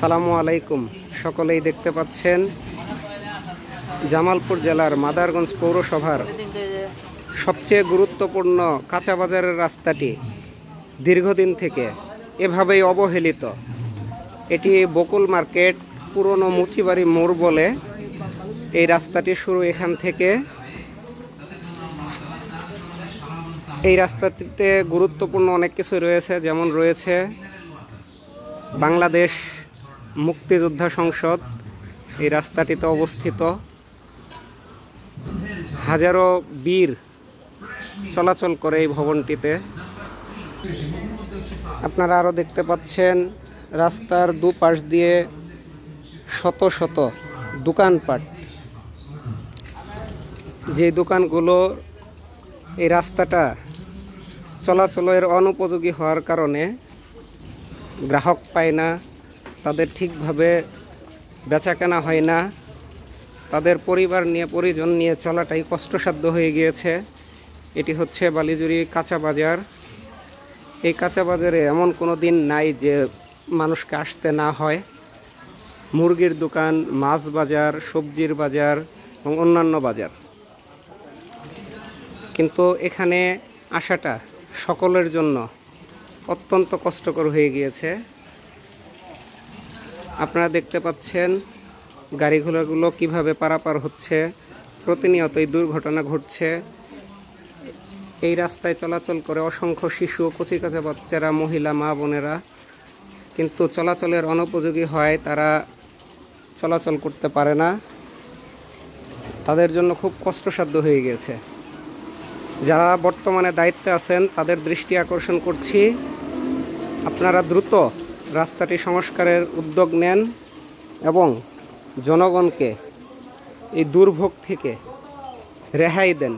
আসসালামু আলাইকুম। সকলেই দেখতে পাচ্ছেন জামালপুর জেলার মাদারগঞ্জ পৌরসভার সবচেয়ে গুরুত্বপূর্ণ কাঁচা বাজারের রাস্তাটি দীর্ঘদিন থেকে এভাবেই অবহেলিত। এটি বকুল মার্কেট পুরনো মুচিবাড়ি মোড় বলে এই রাস্তাটি শুরু এখান থেকে। এই রাস্তাটিতে গুরুত্বপূর্ণ অনেক কিছু রয়েছে, যেমন রয়েছে বাংলাদেশ মুক্তিযোদ্ধা সংসদ এই রাস্তাটিতে অবস্থিত। হাজারো বীর চলাচল করে এই ভবনটিতে। আপনারা আরও দেখতে পাচ্ছেন রাস্তার দুপাশ দিয়ে শত শত দোকানপাট, যে দোকানগুলো এই রাস্তাটা চলাচলের অনুপযোগী হওয়ার কারণে গ্রাহক পায় না, তাদের ঠিকভাবে বেচাকেনা হয় না, তাদের পরিবার নিয়ে পরিজন নিয়ে চলাটাই কষ্টসাধ্য হয়ে গিয়েছে। এটি হচ্ছে বালিজুড়ি কাঁচা বাজার। এই কাঁচা বাজারে এমন কোনো দিন নাই যে মানুষকে আসতে না হয়। মুরগির দোকান, মাছ বাজার, সবজির বাজার এবং অন্যান্য বাজার, কিন্তু এখানে আসাটা সকলের জন্য অত্যন্ত কষ্টকর হয়ে গিয়েছে। আপনারা দেখতে পাচ্ছেন গাড়িগুলোগুলো কিভাবে পারাপার হচ্ছে, প্রতিনিয়তই দুর্ঘটনা ঘটছে। এই রাস্তায় চলাচল করে অসংখ্য শিশু, কচিকাঁচা বাচ্চারা, মহিলা, মা বোনেরা, কিন্তু চলাচলের অনুপযোগী হয়, তারা চলাচল করতে পারে না। তাদের জন্য খুব কষ্টসাধ্য হয়ে গিয়েছে। যারা বর্তমানে দায়িত্বে আছেন তাদের দৃষ্টি আকর্ষণ করছি, আপনারা দ্রুত রাস্তাটি সংস্কারের উদ্যোগ নেন এবং জনগণকে এই দুর্ভোগ থেকে রেহাই দেন।